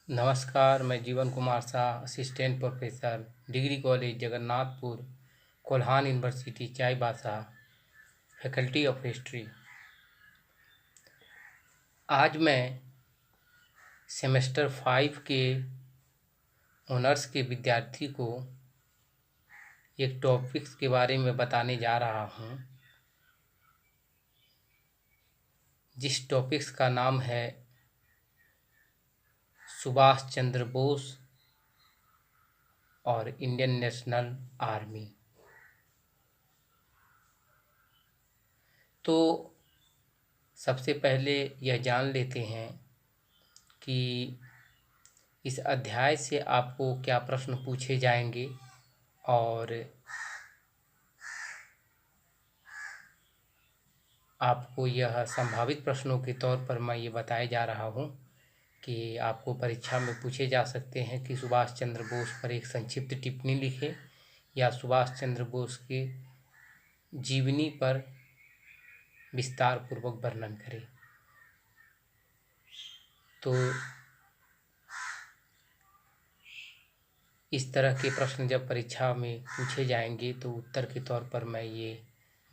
नमस्कार, मैं जीवन Kumar Shah, assistant professor, degree college Jagannathpur, Kolhan university Chaibasa, faculty of history. आज मैं सेमेस्टर 5 के ऑनर्स के विद्यार्थी को एक टॉपिक्स के बारे में बताने जा रहा हूँ, जिस टॉपिक्स का नाम है सुभाष चंद्र बोस और इंडियन नेशनल आर्मी। तो सबसे पहले यह जान लेते हैं कि इस अध्याय से आपको क्या प्रश्न पूछे जाएंगे, और आपको यह संभावित प्रश्नों के तौर पर मैं ये बताए जा रहा हूँ कि आपको परीक्षा में पूछे जा सकते हैं कि सुभाष चंद्र बोस पर एक संक्षिप्त टिप्पणी लिखें या सुभाष चंद्र बोस के जीवनी पर विस्तार पूर्वक वर्णन करें। तो इस तरह के प्रश्न जब परीक्षा में पूछे जाएंगे तो उत्तर के तौर पर मैं ये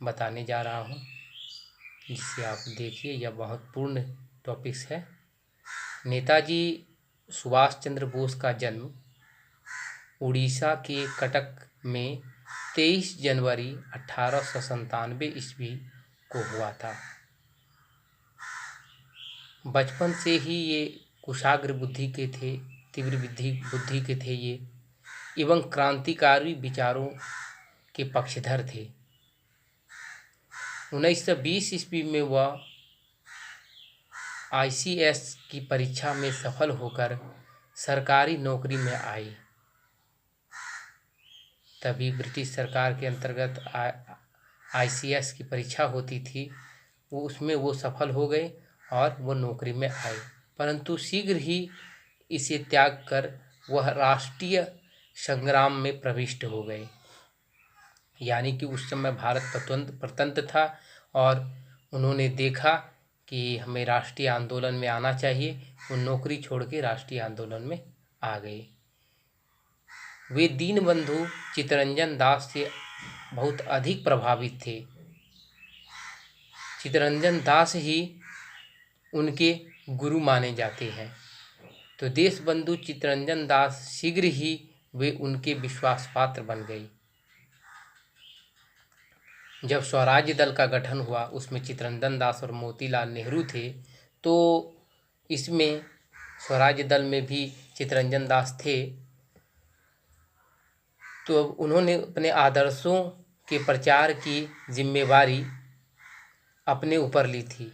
बताने जा रहा हूँ, जिससे आप देखिए यह बहुत पूर्ण टॉपिक्स है। नेताजी सुभाष चंद्र बोस का जन्म उड़ीसा के कटक में 23 जनवरी 1897 ईस्वी को हुआ था। बचपन से ही ये कुशाग्र बुद्धि के थे, तीव्र बुद्धि के थे ये, एवं क्रांतिकारी विचारों के पक्षधर थे। 1920 ईस्वी में वह ICS की परीक्षा में सफल होकर सरकारी नौकरी में आई। तभी ब्रिटिश सरकार के अंतर्गत ICS की परीक्षा होती थी, उसमें वो सफल हो गए और वो नौकरी में आए। परंतु शीघ्र ही इसे त्याग कर वह राष्ट्रीय संग्राम में प्रविष्ट हो गए। यानी कि उस समय भारत स्वतंत्र था और उन्होंने देखा कि हमें राष्ट्रीय आंदोलन में आना चाहिए। वो नौकरी छोड़ के राष्ट्रीय आंदोलन में आ गए। वे दीनबंधु चित्तरंजन दास से बहुत अधिक प्रभावित थे। चित्तरंजन दास ही उनके गुरु माने जाते हैं। तो देशबंधु चित्तरंजन दास शीघ्र ही वे उनके विश्वास पात्र बन गए। जब स्वराज्य दल का गठन हुआ, उसमें चित्तरंजन दास और मोतीलाल नेहरू थे। तो इसमें स्वराज्य दल में भी चित्तरंजन दास थे। तो अब उन्होंने अपने आदर्शों के प्रचार की जिम्मेवारी अपने ऊपर ली थी।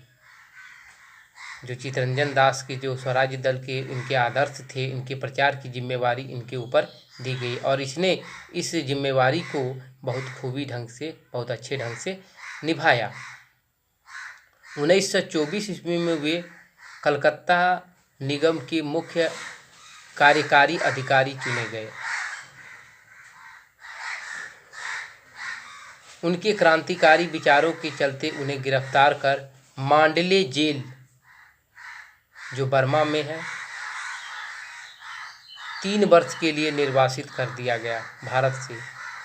जो चित्तरंजन दास के जो स्वराज्य दल के इनके आदर्श थे, इनके प्रचार की जिम्मेवारी इनके ऊपर दी गई और इसने इस जिम्मेवारी को बहुत खूबी ढंग से, बहुत अच्छे ढंग से निभाया। 1924 ईस्वी में वे कलकत्ता निगम के मुख्य कार्यकारी अधिकारी चुने गए। उनके क्रांतिकारी विचारों के चलते उन्हें गिरफ्तार कर मांडले जेल, जो बर्मा में है, 3 वर्ष के लिए निर्वासित कर दिया गया भारत से।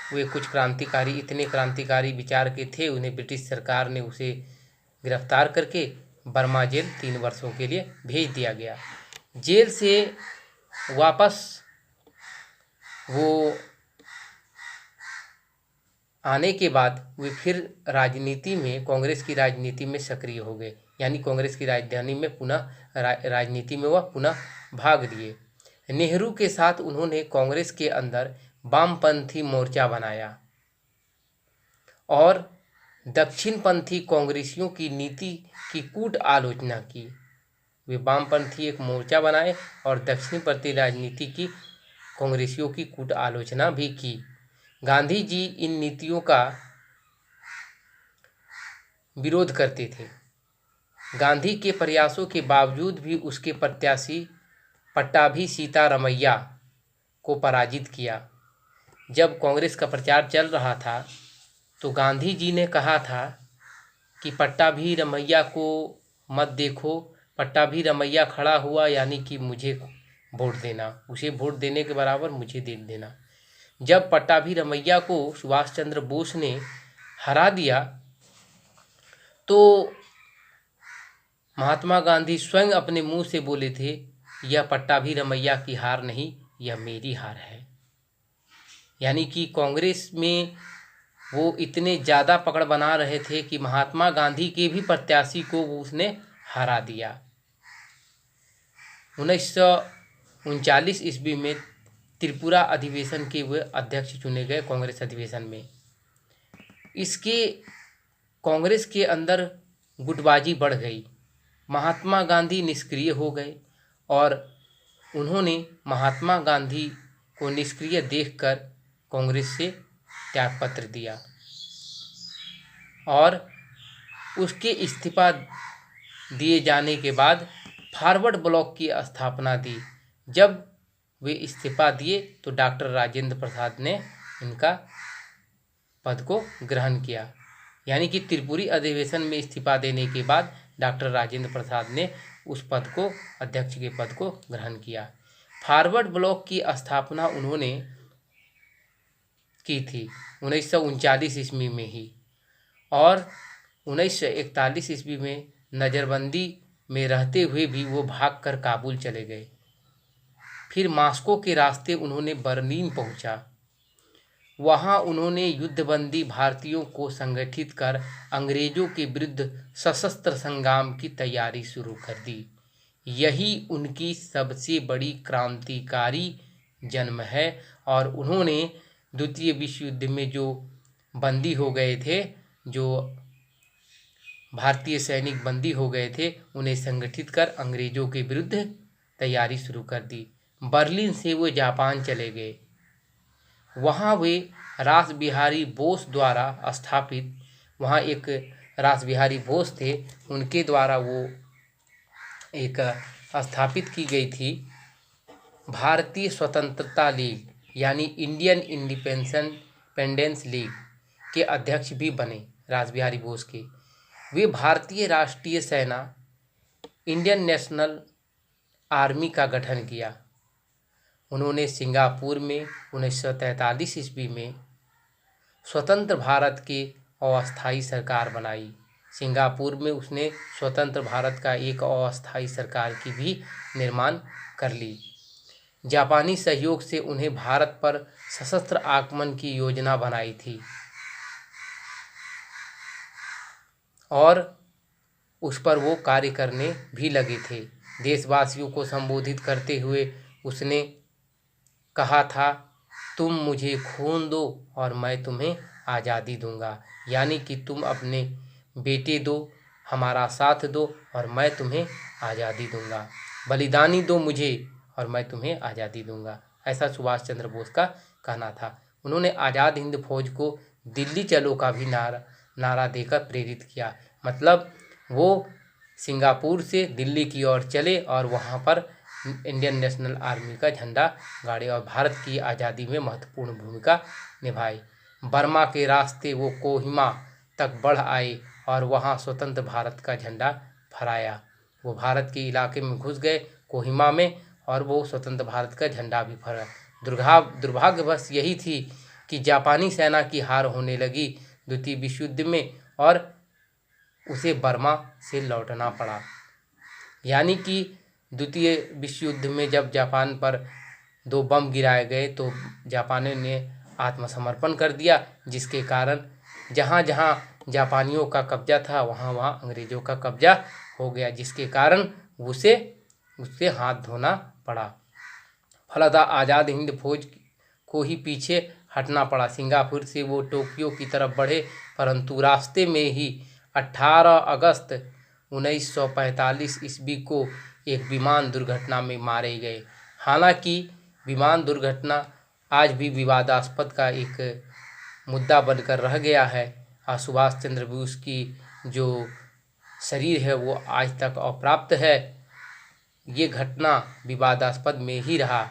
वे कुछ क्रांतिकारी, इतने क्रांतिकारी विचार के थे, उन्हें ब्रिटिश सरकार ने उसे गिरफ्तार करके बर्मा जेल 3 वर्षों के लिए भेज दिया गया। जेल से वापस वो आने के बाद वे फिर राजनीति में, कांग्रेस की राजनीति में सक्रिय हो गए। यानी कांग्रेस की राजधानी में पुनः राजनीति में वह पुनः भाग लिए। नेहरू के साथ उन्होंने कांग्रेस के अंदर वामपंथी मोर्चा बनाया और दक्षिणपंथी कांग्रेसियों की नीति की कूट आलोचना की। वे वामपंथी एक मोर्चा बनाए और दक्षिणपंथी राजनीति की कांग्रेसियों की कूट आलोचना भी की। गांधी जी इन नीतियों का विरोध करते थे। गांधी के प्रयासों के बावजूद भी उसके प्रत्याशी पट्टाभी सीतारमैया को पराजित किया। जब कांग्रेस का प्रचार चल रहा था तो गांधी जी ने कहा था कि पट्टाभी रमैया को मत देखो, पट्टाभी रमैया खड़ा हुआ यानी कि मुझे वोट देना, उसे वोट देने के बराबर मुझे दे देना। जब पट्टाभी रमैया को सुभाष चंद्र बोस ने हरा दिया तो महात्मा गांधी स्वयं अपने मुंह से बोले थे, यह पट्टाभी रमैया की हार नहीं, यह मेरी हार है। यानी कि कांग्रेस में वो इतने ज़्यादा पकड़ बना रहे थे कि महात्मा गांधी के भी प्रत्याशी को वो उसने हरा दिया। 1939 ईस्वी में त्रिपुरा अधिवेशन के वे अध्यक्ष चुने गए कांग्रेस अधिवेशन में। इसके कांग्रेस के अंदर गुटबाजी बढ़ गई, महात्मा गांधी निष्क्रिय हो गए और उन्होंने महात्मा गांधी को निष्क्रिय देखकर कांग्रेस से त्यागपत्र दिया और उसके इस्तीफा दिए जाने के बाद फॉरवर्ड ब्लॉक की स्थापना दी। जब वे इस्तीफा दिए तो डॉक्टर राजेंद्र प्रसाद ने इनका पद को ग्रहण किया। यानी कि त्रिपुरी अधिवेशन में इस्तीफा देने के बाद डॉक्टर राजेंद्र प्रसाद ने उस पद को, अध्यक्ष के पद को ग्रहण किया। फॉरवर्ड ब्लॉक की स्थापना उन्होंने की थी 1939 ईस्वी में ही, और 1941 ईस्वी में नज़रबंदी में रहते हुए भी वो भागकर काबुल चले गए। फिर मास्को के रास्ते उन्होंने बर्लिन पहुंचा। वहां उन्होंने युद्धबंदी भारतीयों को संगठित कर अंग्रेजों के विरुद्ध सशस्त्र संग्राम की तैयारी शुरू कर दी। यही उनकी सबसे बड़ी क्रांतिकारी जन्म है और उन्होंने द्वितीय विश्व युद्ध में जो बंदी हो गए थे, जो भारतीय सैनिक बंदी हो गए थे, उन्हें संगठित कर अंग्रेजों के विरुद्ध तैयारी शुरू कर दी। बर्लिन से वो जापान चले गए। वहाँ वे रास बिहारी बोस द्वारा स्थापित, वहाँ एक रास बिहारी बोस थे, उनके द्वारा वो एक स्थापित की गई थी भारतीय स्वतंत्रता लीग, यानी इंडियन इंडिपेंडेंस लीग के अध्यक्ष भी बने रास बिहारी बोस के। वे भारतीय राष्ट्रीय सेना, इंडियन नेशनल आर्मी का गठन किया। उन्होंने सिंगापुर में 1943 ईस्वी में स्वतंत्र भारत की अस्थायी सरकार बनाई। सिंगापुर में उसने स्वतंत्र भारत का एक अस्थायी सरकार की भी निर्माण कर ली। जापानी सहयोग से उन्हें भारत पर सशस्त्र आक्रमण की योजना बनाई थी और उस पर वो कार्य करने भी लगे थे। देशवासियों को संबोधित करते हुए उसने कहा था, तुम मुझे खून दो और मैं तुम्हें आज़ादी दूंगा। यानी कि तुम अपने बेटे दो, हमारा साथ दो और मैं तुम्हें आज़ादी दूंगा। बलिदानी दो मुझे और मैं तुम्हें आज़ादी दूंगा। ऐसा सुभाष चंद्र बोस का कहना था। उन्होंने आज़ाद हिंद फौज को दिल्ली चलो का भी नारा देकर प्रेरित किया। मतलब वो सिंगापुर से दिल्ली की ओर चले और वहाँ पर इंडियन नेशनल आर्मी का झंडा गाड़े और भारत की आज़ादी में महत्वपूर्ण भूमिका निभाई। बर्मा के रास्ते वो कोहिमा तक बढ़ आए और वहाँ स्वतंत्र भारत का झंडा फहराया। वो भारत के इलाके में घुस गए कोहिमा में और वो स्वतंत्र भारत का झंडा भी फहराया। दुर्भाग्यवश यही थी कि जापानी सेना की हार होने लगी द्वितीय विश्व युद्ध में और उसे बर्मा से लौटना पड़ा। यानी कि द्वितीय विश्व युद्ध में जब जापान पर 2 बम गिराए गए तो जापानियों ने आत्मसमर्पण कर दिया, जिसके कारण जहाँ जहाँ जापानियों का कब्जा था वहाँ वहाँ अंग्रेज़ों का कब्जा हो गया, जिसके कारण उससे हाथ धोना पड़ा। फलतः आज़ाद हिंद फौज को ही पीछे हटना पड़ा। सिंगापुर से वो टोक्यो की तरफ बढ़े, परंतु रास्ते में ही 18 अगस्त 1945 ईस्वी को एक विमान दुर्घटना में मारे गए। हालांकि विमान दुर्घटना आज भी विवादास्पद का एक मुद्दा बनकर रह गया है और सुभाष चंद्र बोस की जो शरीर है वो आज तक अप्राप्त है। ये घटना विवादास्पद में ही रहा।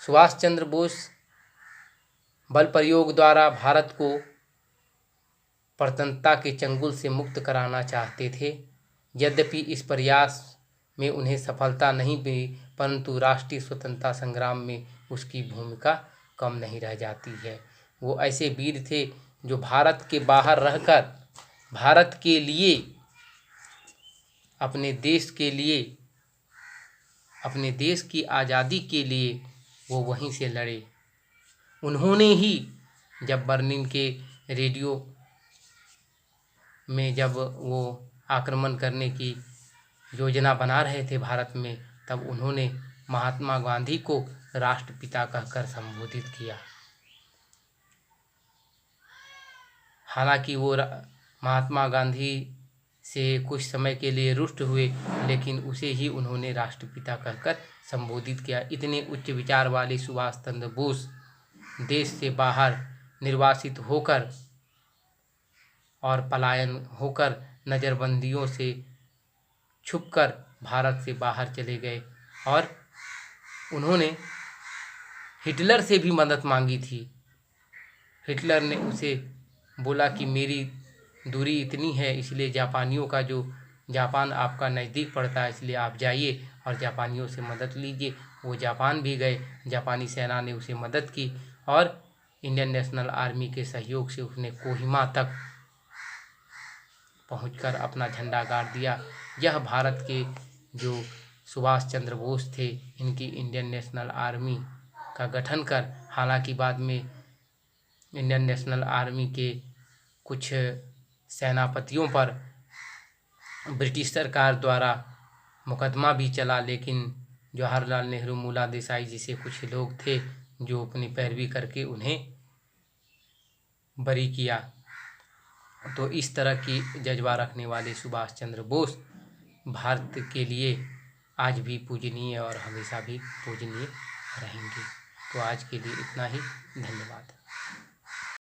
सुभाष चंद्र बोस बल प्रयोग द्वारा भारत को परतंत्रता के चंगुल से मुक्त कराना चाहते थे। यद्यपि इस प्रयास में उन्हें सफलता नहीं मिली, परंतु राष्ट्रीय स्वतंत्रता संग्राम में उसकी भूमिका कम नहीं रह जाती है। वो ऐसे वीर थे जो भारत के बाहर रहकर भारत के लिए, अपने देश के लिए, अपने देश की आज़ादी के लिए वो वहीं से लड़े। उन्होंने ही जब बर्लिन के रेडियो में जब वो आक्रमण करने की योजना बना रहे थे भारत में, तब उन्होंने महात्मा गांधी को राष्ट्रपिता कहकर संबोधित किया। हालांकि वो महात्मा गांधी से कुछ समय के लिए रुष्ट हुए, लेकिन उसे ही उन्होंने राष्ट्रपिता कहकर संबोधित किया। इतने उच्च विचार वाले सुभाष चंद्र बोस देश से बाहर निर्वासित होकर और पलायन होकर नज़रबंदियों से छुपकर भारत से बाहर चले गए और उन्होंने हिटलर से भी मदद मांगी थी। हिटलर ने उसे बोला कि मेरी दूरी इतनी है, इसलिए जापानियों का जो जापान आपका नज़दीक पड़ता है, इसलिए आप जाइए और जापानियों से मदद लीजिए। वो जापान भी गए, जापानी सेना ने उसे मदद की और इंडियन नेशनल आर्मी के सहयोग से उसने कोहिमा तक पहुंचकर अपना झंडा गाड़ दिया। यह भारत के जो सुभाष चंद्र बोस थे, इनकी इंडियन नेशनल आर्मी का गठन कर, हालांकि बाद में इंडियन नेशनल आर्मी के कुछ सेनापतियों पर ब्रिटिश सरकार द्वारा मुकदमा भी चला, लेकिन जवाहरलाल नेहरू, मूला देसाई जैसे कुछ लोग थे जो अपनी पैरवी करके उन्हें बरी किया। तो इस तरह की जज्बा रखने वाले सुभाष चंद्र बोस भारत के लिए आज भी पूजनीय और हमेशा भी पूजनीय रहेंगे। तो आज के लिए इतना ही, धन्यवाद।